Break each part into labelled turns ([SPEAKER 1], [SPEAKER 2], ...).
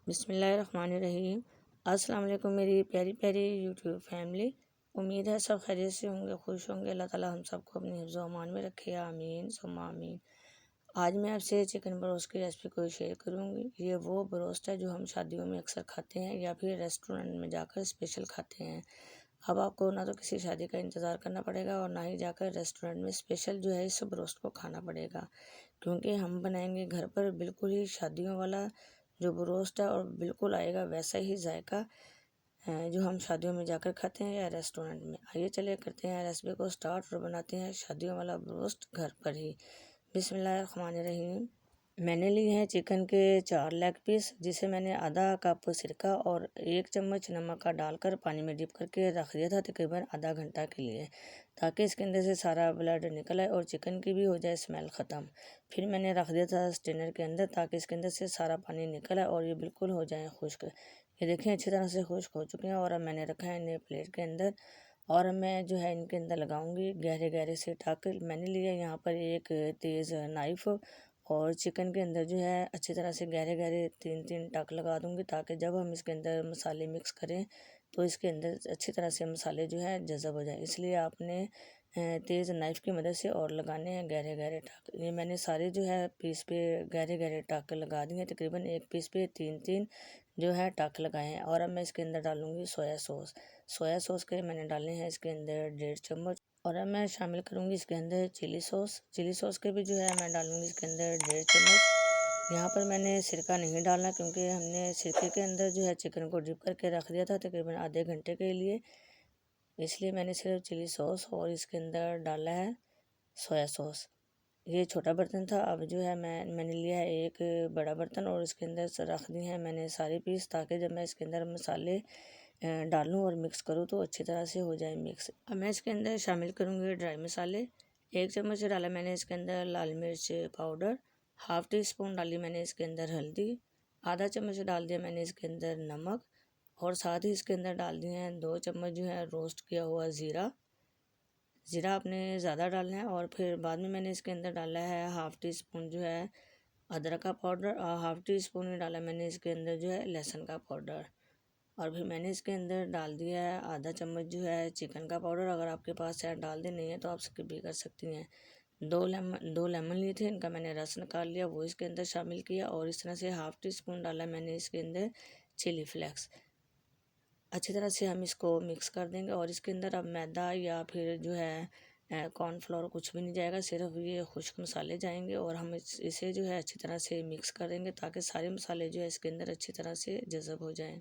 [SPEAKER 1] बिस्मिल्लाहिर्रहमानिर्रहीम। अस्सलाम वालेकुम मेरी प्यारी प्यारी यूट्यूब फैमिली। उम्मीद है सब खैरियत से होंगे, खुश होंगे। अल्लाह ताला हम सबको अपने हिफ्ज़ व अमान में रखे, आमीन सुम्मा आमीन। आज मैं आपसे चिकन बरोस्ट की रेसिपी को शेयर करूंगी। ये वो बरोस्ट है जो हम शादियों में अक्सर खाते हैं या फिर रेस्टोरेंट में जाकर स्पेशल खाते हैं। अब आपको ना तो किसी शादी का इंतज़ार करना पड़ेगा और ना ही जाकर रेस्टोरेंट में स्पेशल जो है इस बरोस्ट को खाना पड़ेगा, क्योंकि हम बनाएंगे घर पर बिल्कुल ही शादियों वाला जो बरोस्ट है और बिल्कुल आएगा वैसा ही जायका जो हम शादियों में जाकर खाते हैं या रेस्टोरेंट में। आइए चले करते हैं रेसिपी को स्टार्ट और बनाते हैं शादियों वाला बरोस्ट घर पर ही। बिस्मिल्लाहिर्रहमानिर्रहीम। मैंने लिए हैं चिकन के 4 लेग पीस, जिसे मैंने आधा कप सिरका और 1 चम्मच नमक का डालकर पानी में डिप करके रख दिया था तकरीबन आधा घंटा के लिए, ताकि इसके अंदर से सारा ब्लड निकल आए और चिकन की भी हो जाए स्मेल ख़त्म। फिर मैंने रख दिया था स्टेनर के अंदर, ताकि इसके अंदर से सारा पानी निकल आए और ये बिल्कुल हो जाए खुश्क। ये देखें अच्छी तरह से खुश्क हो चुके हैं और अब मैंने रखा है इन्हें प्लेट के अंदर और मैं जो है इनके अंदर लगाऊंगी गहरे गहरे से टाक। मैंने लिया यहाँ पर एक तेज़ नाइफ़ और चिकन के अंदर जो है अच्छी तरह से गहरे गहरे 3-3 टाक लगा दूंगी, ताकि जब हम इसके अंदर मसाले मिक्स करें तो इसके अंदर अच्छी तरह से मसाले जो है जज़ब हो जाए। इसलिए आपने तेज़ नाइफ़ की मदद से और लगाने हैं गहरे गहरे टाक। ये मैंने सारे जो है पीस पे गहरे गहरे टाक लगा दिए हैं, तकरीबन एक पीस पे 3-3 जो है टाक लगाए हैं। और अब मैं इसके अंदर डालूंगी सोया सॉस। सोया सॉस के मैंने डाले हैं इसके अंदर 1.5 चम्मच। और अब मैं शामिल करूंगी इसके अंदर चिली सॉस। चिली सॉस के भी जो है मैं डालूंगी इसके अंदर 1.5 चम्मच। यहाँ पर मैंने सिरका नहीं डालना, क्योंकि हमने सिरके के अंदर जो है चिकन को डिप करके रख दिया था तकरीबन आधे घंटे के लिए, इसलिए मैंने सिर्फ चिली सॉस और इसके अंदर डाला है सोया सॉस। ये छोटा बर्तन था। अब जो है मैंने लिया है एक बड़ा बर्तन और इसके अंदर से रख दिए हैं मैंने सारे पीस, ताकि जब मैं इसके अंदर मसाले डालूं और मिक्स करूं तो अच्छी तरह से हो जाए मिक्स। अब मैं इसके अंदर शामिल करूंगी ड्राई मसाले। 1 चम्मच डाला मैंने इसके अंदर लाल मिर्च पाउडर, हाफ़ टी स्पून डाली मैंने इसके अंदर हल्दी, आधा चम्मच डाल दिया मैंने इसके अंदर नमक और साथ ही इसके अंदर डाल दिए हैं 2 चम्मच जो है रोस्ट किया हुआ ज़ीरा। ज़ीरा आपने ज़्यादा डालना है। और फिर बाद में मैंने इसके अंदर डाला है हाफ़ टी स्पून जो है अदरक का पाउडर और हाफ़ टी स्पून ही डाला मैंने इसके अंदर जो है लहसुन का पाउडर। और फिर मैंने इसके अंदर डाल दिया है आधा चम्मच जो है चिकन का पाउडर। अगर आपके पास है डाल दे, नहीं है तो आप स्किप भी कर सकती हैं। 2 लेमन लिए थे, इनका मैंने रस निकाल लिया, वो इसके अंदर शामिल किया। और इस तरह से हाफ़ टी स्पून डाला मैंने इसके अंदर चिली फ्लेक्स। अच्छी तरह से हम इसको मिक्स कर देंगे और इसके अंदर अब मैदा या फिर जो है कॉर्नफ्लोर कुछ भी नहीं जाएगा, सिर्फ ये खुश्क मसाले जाएंगे। और हम इसे जो है अच्छी तरह से मिक्स करेंगे, ताकि सारे मसाले जो है इसके अंदर अच्छी तरह से जज़ब हो जाएं।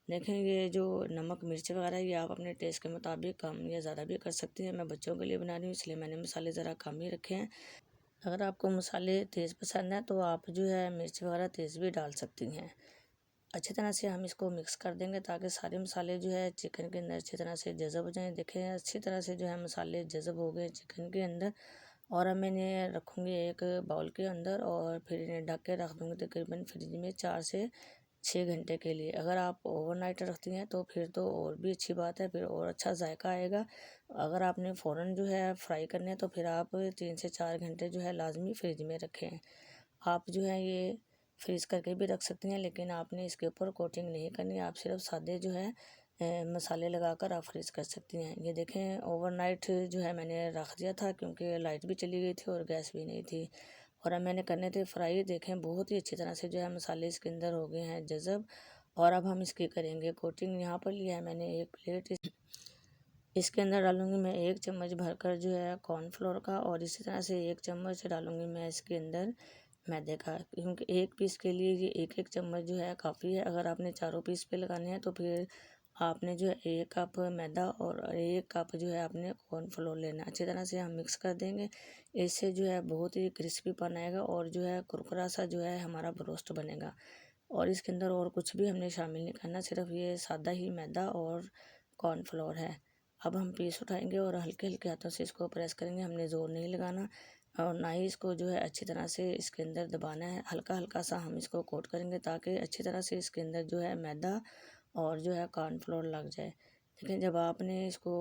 [SPEAKER 1] देखें ये जो नमक मिर्च वगैरह ये आप अपने टेस्ट के मुताबिक कम या ज़्यादा भी कर सकती हैं। मैं बच्चों के लिए बना रही हूँ, इसलिए मैंने मसाले ज़रा कम ही रखे हैं। अगर आपको मसाले तेज़ पसंद है तो आप जो है मिर्च वगैरह तेज़ भी डाल सकती हैं। अच्छी तरह से हम इसको मिक्स कर देंगे, ताकि सारे मसाले जो है चिकन के अंदर अच्छी तरह से जज़ब हो जाएं। देखें अच्छी तरह से जो है मसाले जज़ब हो गए चिकन के अंदर। और अब मैं इन्हें रखूँगी एक बाउल के अंदर और फिर इन्हें ढक के रख दूँगी तकरीबन फ्रिज में 4 से 6 घंटे के लिए। अगर आप ओवरनाइट रखती हैं तो फिर तो और भी अच्छी बात है, फिर और अच्छा जायका आएगा। अगर आपने फ़ौरन जो है फ्राई करने हैं तो फिर आप 3 से 4 घंटे जो है लाजमी फ्रिज में रखें। आप जो है ये फ्रीज़ करके भी रख सकती हैं, लेकिन आपने इसके ऊपर कोटिंग नहीं करनी, आप सिर्फ सादे जो है मसाले लगाकर आप फ्रीज़ कर सकती हैं। ये देखें ओवरनाइट जो है मैंने रख दिया था, क्योंकि लाइट भी चली गई थी और गैस भी नहीं थी। और अब मैंने करने थे फ्राई। देखें बहुत ही अच्छी तरह से जो है मसाले इसके अंदर हो गए हैं जज़ब। और अब हम इसकी करेंगे कोटिंग। यहाँ पर लिया है मैंने एक प्लेट, इसके अंदर डालूंगी मैं 1 चम्मच भरकर जो है कॉर्नफ्लोर का, और इसी तरह से 1 चम्मच डालूंगी मैं इसके अंदर मैदे का, क्योंकि एक पीस के लिए ये 1-1 चम्मच जो है काफ़ी है। अगर आपने चारों पीस पे लगाने हैं तो फिर आपने जो है 1 कप मैदा और 1 कप जो है आपने कॉर्नफ्लोर लेना। अच्छी तरह से हम मिक्स कर देंगे, इससे जो है बहुत ही क्रिस्पीपन आएगा और जो है कुरकुरा सा जो है हमारा ब्रोस्ट बनेगा। और इसके अंदर और कुछ भी हमने शामिल नहीं करना, सिर्फ ये सादा ही मैदा और कॉर्नफ्लोर है। अब हम पीस उठाएंगे और हल्के हल्के हाथों से इसको प्रेस करेंगे, हमने ज़ोर नहीं लगाना और ना ही इसको जो है अच्छी तरह से इसके अंदर दबाना है। हल्का हल्का सा हम इसको कोट करेंगे, ताकि अच्छी तरह से इसके अंदर जो है मैदा और जो है कॉर्नफ्लोर लग जाए। लेकिन जब आपने इसको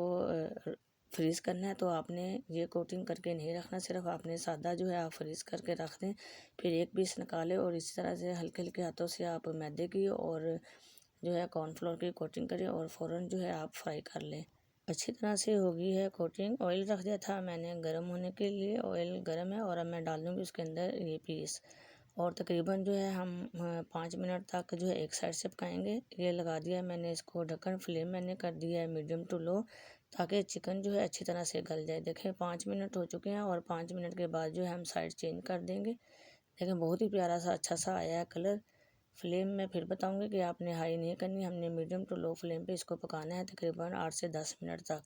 [SPEAKER 1] फ्रीज़ करना है तो आपने ये कोटिंग करके नहीं रखना, सिर्फ आपने सादा जो है आप फ्रीज़ करके रख दें। फिर एक पीस निकालें और इस तरह से हल्के हल्के हाथों से आप मैदे की और जो है कॉर्नफ्लोर की कोटिंग करें और फ़ौरन जो है आप फ्राई कर लें। अच्छी तरह से हो गई है कोटिंग। ऑयल रख दिया था मैंने गर्म होने के लिए, ऑयल गर्म है और अब मैं डाल दूँगी उसके अंदर ये पीस और तकरीबन जो है हम 5 मिनट तक जो है एक साइड से पकाएंगे। ये लगा दिया मैंने इसको ढक्कन, फ्लेम मैंने कर दिया है मीडियम टू लो, ताकि चिकन जो है अच्छी तरह से गल जाए। देखें 5 मिनट हो चुके हैं और 5 मिनट के बाद जो है हम साइड चेंज कर देंगे। देखें बहुत ही प्यारा सा अच्छा सा आया है कलर। फ्लेम में फिर बताऊंगी कि आपने हाई नहीं करनी, हमने मीडियम टू लो फ्लेम पे इसको पकाना है तकरीबन 8 से 10 मिनट तक।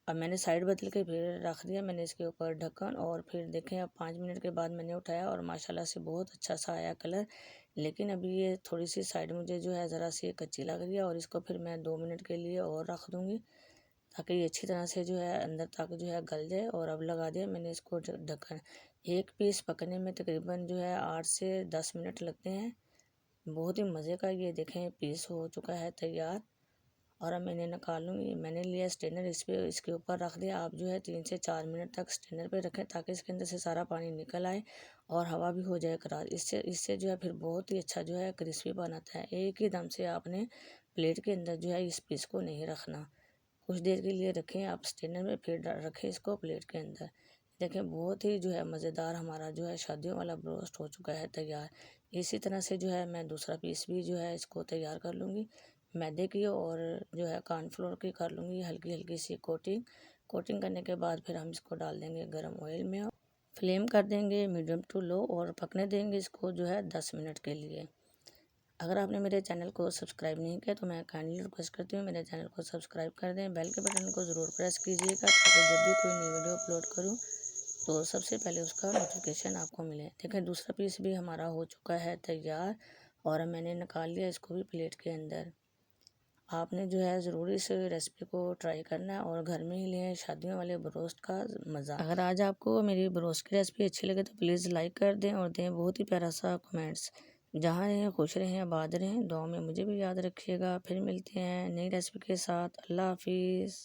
[SPEAKER 1] अब मैंने साइड बदल के फिर रख दिया मैंने इसके ऊपर ढक्कन और फिर देखें अब 5 मिनट के बाद मैंने उठाया और माशाल्लाह से बहुत अच्छा सा आया कलर। लेकिन अभी ये थोड़ी सी साइड मुझे जो है ज़रा सी कच्ची लग रही है और इसको फिर मैं 2 मिनट के लिए और रख दूँगी, ताकि ये अच्छी तरह से जो है अंदर तक जो है गल जाए। और अब लगा दिया मैंने इसको ढक्कन। एक पीस पकने में तकरीबन जो है 8 से 10 मिनट लगते हैं। बहुत ही मज़े का ये देखें पीस हो चुका है तैयार। और अब मैंने निकालूंगी, मैंने लिया स्ट्रेनर, इस पे इसके ऊपर रख दिया। आप जो है 3 से 4 मिनट तक स्ट्रेनर पे रखें ताकि इसके अंदर से सारा पानी निकल आए और हवा भी हो जाए करार। इससे इससे जो है फिर बहुत ही अच्छा जो है क्रिस्पी बनाता है। एक ही दम से आपने प्लेट के अंदर जो है इस पीस को नहीं रखना, कुछ देर के लिए रखें आप स्ट्रेनर में, फिर रखें इसको प्लेट के अंदर। देखें बहुत ही जो है मज़ेदार हमारा जो है शादियों वाला ब्रोस्ट हो चुका है तैयार। इसी तरह से जो है मैं दूसरा पीस भी जो है इसको तैयार कर लूँगी। मैदे की और जो है कॉर्नफ्लोर की कर लूँगी हल्की हल्की सी कोटिंग। कोटिंग करने के बाद फिर हम इसको डाल देंगे गर्म ऑयल में, फ्लेम कर देंगे मीडियम टू लो और पकने देंगे इसको जो है 10 मिनट के लिए। अगर आपने मेरे चैनल को सब्सक्राइब नहीं किया तो मैं काइंडली रिक्वेस्ट करती हूँ मेरे चैनल को सब्सक्राइब कर दें, बेल के बटन को ज़रूर प्रेस कीजिएगा ताकि जब भी कोई नई वीडियो अपलोड करूँ तो सबसे पहले उसका नोटिफिकेशन आपको मिले। देखें दूसरा पीस भी हमारा हो चुका है तैयार और मैंने निकाल लिया इसको भी प्लेट के अंदर। आपने जो है ज़रूर इस रेसिपी को ट्राई करना है और घर में ही लें शादियों वाले ब्रोस्ट का मज़ा। अगर आज आपको मेरी ब्रोस्ट की रेसिपी अच्छी लगे तो प्लीज़ लाइक कर दें और दें बहुत ही प्यारा सा कमेंट्स। जहाँ रहें खुश रहें आबाद रहें, दुआ में मुझे भी याद रखिएगा। फिर मिलते हैं नई रेसिपी के साथ। अल्लाह हाफिज़।